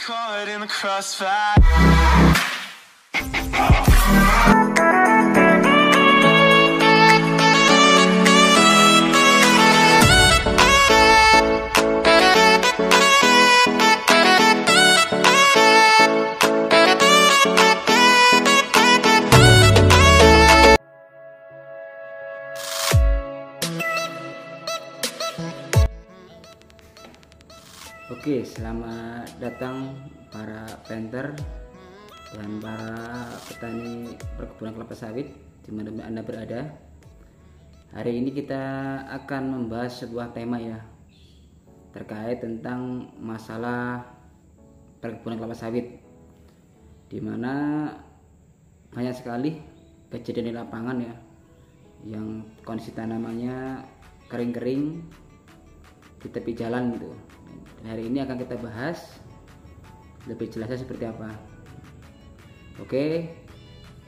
Caught in the crossfire. Oke, selamat datang para planter dan para petani perkebunan kelapa sawit dimanapun Anda berada. Hari ini kita akan membahas sebuah tema ya, terkait tentang masalah perkebunan kelapa sawit, dimana banyak sekali kejadian di lapangan ya, yang kondisi tanamannya kering-kering di tepi jalan gitu. Hari ini akan kita bahas lebih jelasnya seperti apa. Oke,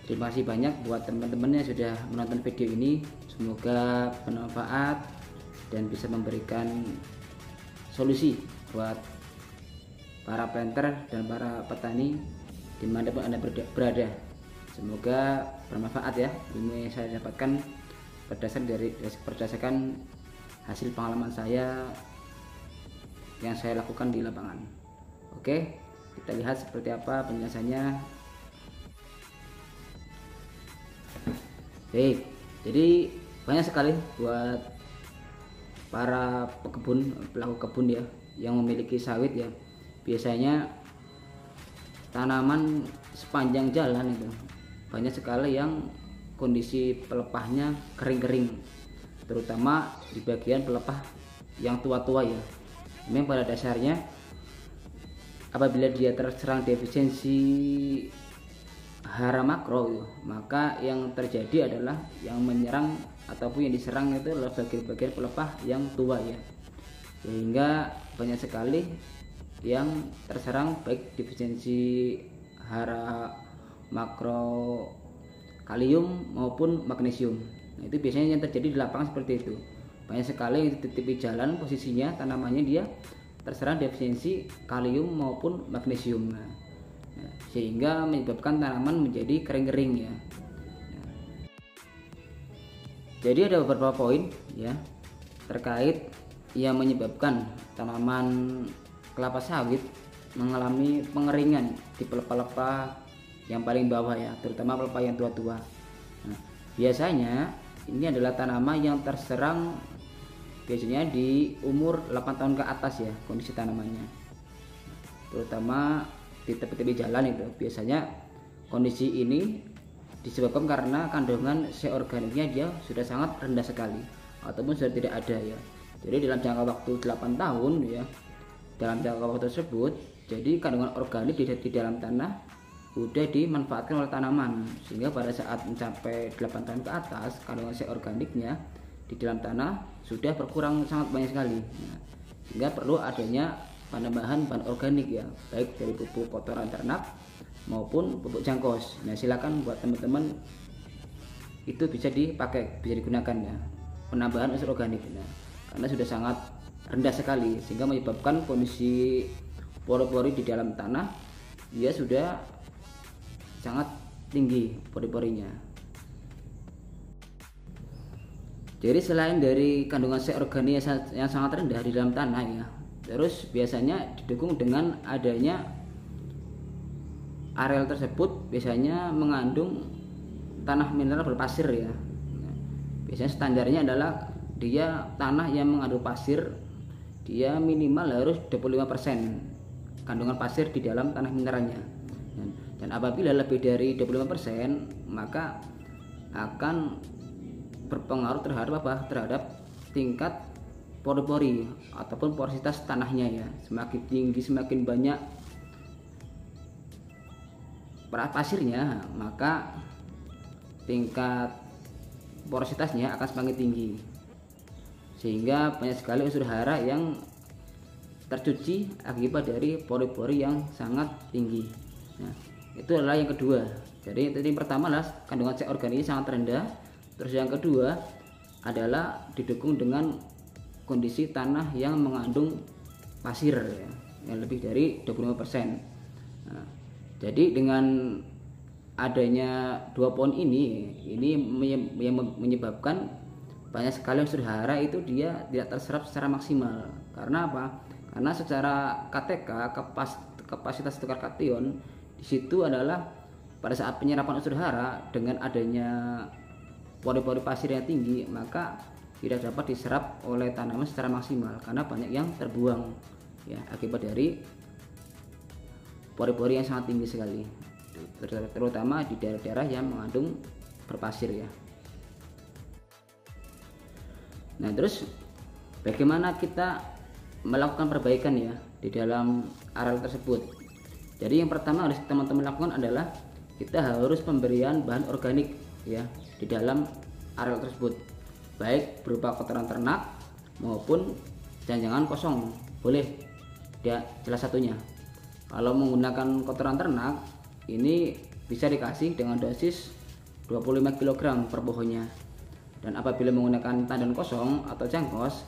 terima kasih banyak buat teman-teman yang sudah menonton video ini. Semoga bermanfaat dan bisa memberikan solusi buat para planter dan para petani dimanapun Anda berada. Semoga bermanfaat ya. Ini saya dapatkan berdasarkan hasil pengalaman saya yang saya lakukan di lapangan. Oke, kita lihat seperti apa penjelasannya. Baik, jadi banyak sekali buat para pelaku kebun ya, yang memiliki sawit ya, biasanya tanaman sepanjang jalan itu banyak sekali yang kondisi pelepahnya kering-kering, terutama di bagian pelepah yang tua-tua ya. Memang pada dasarnya apabila dia terserang defisiensi hara makro, maka yang terjadi adalah yang menyerang ataupun yang diserang itu adalah bagian-bagian pelepah yang tua ya, sehingga banyak sekali yang terserang baik defisiensi hara makro kalium maupun magnesium. Nah, itu biasanya yang terjadi di lapangan seperti itu. Banyak sekali di tepi jalan posisinya tanamannya dia terserang defisiensi kalium maupun magnesium, sehingga menyebabkan tanaman menjadi kering-kering ya. Jadi ada beberapa poin ya terkait yang menyebabkan tanaman kelapa sawit mengalami pengeringan di pelepah-pelepah yang paling bawah ya, terutama pelepah yang tua-tua. Nah, biasanya ini adalah tanaman yang terserang biasanya di umur 8 tahun ke atas ya, kondisi tanamannya, terutama di tepi-tepi jalan itu. Biasanya kondisi ini disebabkan karena kandungan C organiknya dia sudah sangat rendah sekali ataupun sudah tidak ada ya. Jadi dalam jangka waktu 8 tahun ya, dalam jangka waktu tersebut jadi kandungan organik di dalam tanah udah dimanfaatkan oleh tanaman, sehingga pada saat mencapai 8 tahun ke atas kandungan C organiknya di dalam tanah sudah berkurang sangat banyak sekali. Nah, sehingga perlu adanya penambahan bahan organik ya, baik dari pupuk kotoran ternak maupun pupuk jangkos. Nah, silakan buat teman-teman itu bisa dipakai, bisa digunakan ya, penambahan unsur organik. Nah, karena sudah sangat rendah sekali sehingga menyebabkan kondisi pori-pori di dalam tanah dia sudah sangat tinggi pori-porinya. Jadi selain dari kandungan C organik yang sangat rendah di dalam tanah ya, terus biasanya didukung dengan adanya areal tersebut biasanya mengandung tanah mineral berpasir ya. Nah, biasanya standarnya adalah dia tanah yang mengandung pasir, dia minimal harus 25% kandungan pasir di dalam tanah mineralnya. Dan apabila lebih dari 25%, maka akan berpengaruh terhadap terhadap tingkat pori-pori ataupun porositas tanahnya ya. Semakin tinggi, semakin banyak pasirnya, maka tingkat porositasnya akan semakin tinggi, sehingga banyak sekali unsur hara yang tercuci akibat dari pori-pori yang sangat tinggi. Nah, itu adalah yang kedua. Jadi yang pertama adalah kandungan C organik sangat rendah. Terus yang kedua adalah didukung dengan kondisi tanah yang mengandung pasir ya. yang lebih dari 25%. Nah, jadi dengan adanya 2 pohon ini menyebabkan banyak sekali unsur hara itu dia tidak terserap secara maksimal. Karena apa? Karena secara KTK, kapasitas tukar kation di situ adalah pada saat penyerapan unsur hara dengan adanya pori-pori pasir yang tinggi, maka tidak dapat diserap oleh tanaman secara maksimal karena banyak yang terbuang ya, akibat dari pori-pori yang sangat tinggi sekali, terutama di daerah-daerah yang mengandung berpasir ya. Nah, terus bagaimana kita melakukan perbaikan ya di dalam areal tersebut? Jadi yang pertama harus teman-teman lakukan adalah kita harus pemberian bahan organik ya di dalam areal tersebut, baik berupa kotoran ternak maupun jangan kosong, boleh ya salah satunya. Kalau menggunakan kotoran ternak ini bisa dikasih dengan dosis 25 kg per pohonnya, dan apabila menggunakan tandan kosong atau jangkos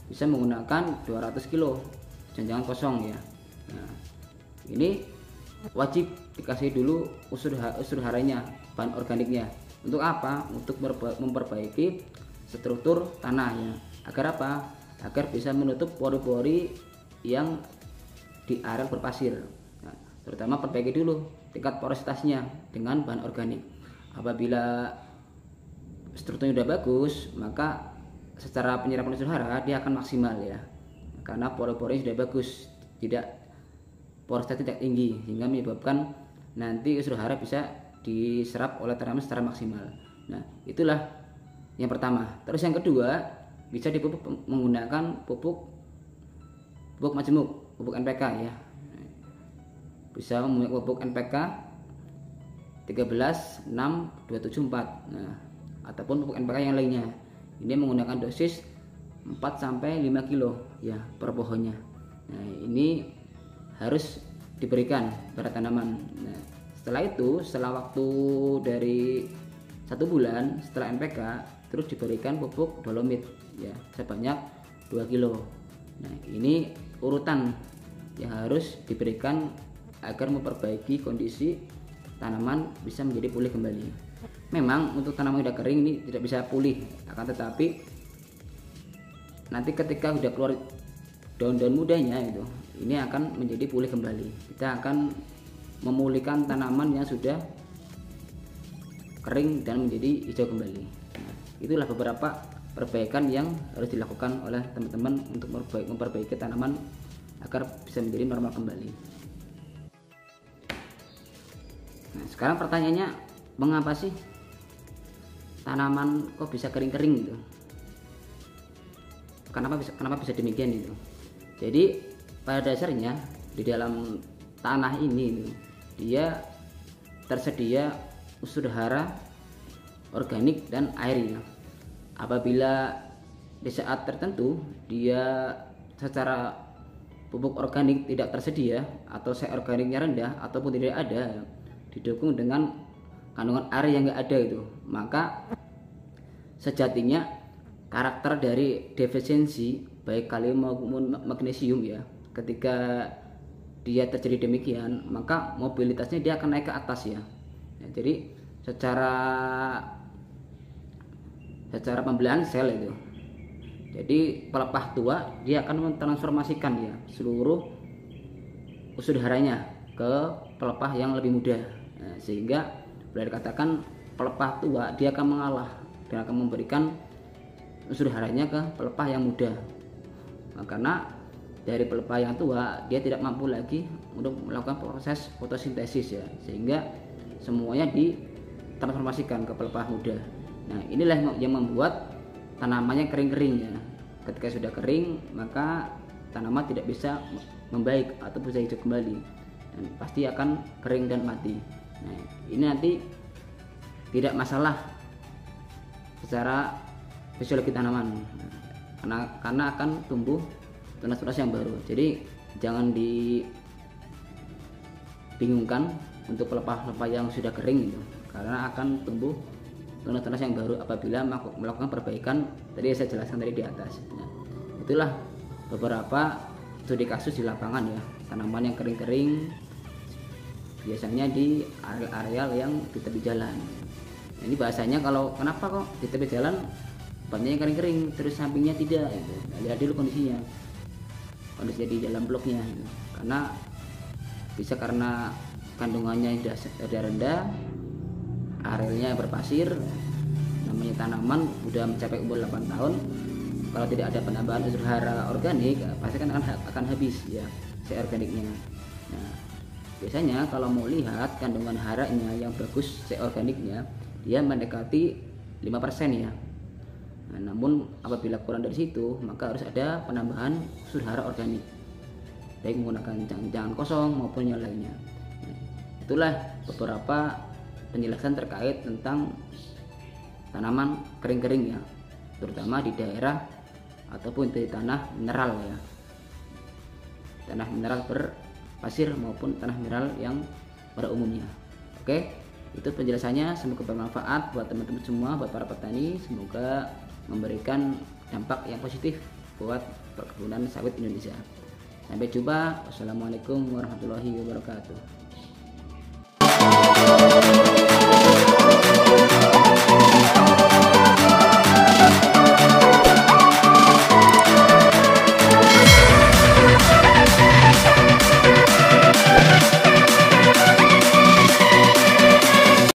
bisa menggunakan 200 kg jangan kosong ya. Nah, ini wajib dikasih dulu unsur haranya, bahan organiknya. Untuk apa? Untuk memperbaiki struktur tanahnya. Agar apa? Agar bisa menutup pori-pori yang di areal berpasir. Nah, terutama perbaiki dulu tingkat porositasnya dengan bahan organik. Apabila strukturnya sudah bagus, maka secara penyerapan unsur hara dia akan maksimal ya. Karena pori-pori sudah bagus, porositas tidak tinggi, sehingga menyebabkan nanti unsur hara bisa diserap oleh tanaman secara maksimal. Nah, itulah yang pertama. Terus yang kedua, bisa dipupuk menggunakan pupuk majemuk, pupuk NPK ya. Bisa menggunakan pupuk NPK 13, 6, 274. Nah, ataupun pupuk NPK yang lainnya. Ini menggunakan dosis 4 sampai 5 kilo ya per pohonnya. Nah, ini harus diberikan pada tanaman. Nah, setelah waktu dari 1 bulan setelah NPK, terus diberikan pupuk dolomit ya sebanyak 2 kilo. Nah, ini urutan yang harus diberikan agar memperbaiki kondisi tanaman bisa menjadi pulih kembali. Memang untuk tanaman yang sudah kering ini tidak bisa pulih, akan tetapi nanti ketika sudah keluar daun-daun mudanya itu, ini akan menjadi pulih kembali. Kita akan memulihkan tanaman yang sudah kering dan menjadi hijau kembali. Nah, itulah beberapa perbaikan yang harus dilakukan oleh teman-teman untuk memperbaiki tanaman agar bisa menjadi normal kembali. Nah, sekarang pertanyaannya, mengapa sih tanaman kok bisa kering-kering gitu? Kenapa bisa demikian itu? Jadi pada dasarnya di dalam tanah ini dia tersedia unsur hara organik dan air ya. Apabila di saat tertentu dia secara pupuk organik tidak tersedia atau saya organiknya rendah ataupun tidak ada, didukung dengan kandungan air yang enggak ada itu, maka sejatinya karakter dari defisiensi baik kalium maupun magnesium ya, ketika dia terjadi demikian maka mobilitasnya dia akan naik ke atas ya. Jadi secara pembelahan sel itu, jadi pelepah tua dia akan mentransformasikan ya seluruh unsur haranya ke pelepah yang lebih muda. Nah, sehingga boleh dikatakan pelepah tua dia akan mengalah dan akan memberikan unsur haranya ke pelepah yang muda. Nah, karena dari pelepah yang tua dia tidak mampu lagi untuk melakukan proses fotosintesis ya, sehingga semuanya ditransformasikan ke pelepah muda. Nah, inilah yang membuat tanamannya kering-kering ya. Ketika sudah kering maka tanaman tidak bisa membaik atau bisa hijau kembali dan pasti akan kering dan mati. Nah, ini nanti tidak masalah secara fisiologi tanaman karena akan tumbuh tunas-tunas yang baru. Jadi jangan dibingungkan untuk pelepah-pelepah yang sudah kering itu, karena akan tumbuh tunas-tunas yang baru apabila melakukan perbaikan tadi saya jelaskan tadi di atas. Nah, itulah beberapa studi kasus di lapangan ya, tanaman yang kering-kering biasanya di areal yang di tepi jalan. Nah, ini bahasanya kalau kenapa kok di tepi jalan banyak yang kering-kering terus sampingnya tidak gitu. Nah, lihat dulu kondisi di dalam bloknya gitu. Karena bisa karena kandungannya sudah rendah, arealnya berpasir, namanya tanaman udah mencapai umur 8 tahun, kalau tidak ada penambahan unsur hara organik pasti kan akan habis ya si organiknya. Nah, biasanya kalau mau lihat kandungan haranya yang bagus si organiknya dia mendekati 5% ya. Nah, namun apabila kurang dari situ maka harus ada penambahan unsur hara organik baik menggunakan cangkang kosong maupun yang lainnya. Nah, itulah beberapa penjelasan terkait tentang tanaman kering-kering ya, terutama di daerah ataupun di tanah mineral ya, tanah mineral berpasir maupun tanah mineral yang pada umumnya. Oke, itu penjelasannya, semoga bermanfaat buat teman-teman semua, buat para petani, semoga memberikan dampak yang positif buat perkebunan sawit Indonesia. Sampai jumpa, wassalamualaikum warahmatullahi wabarakatuh.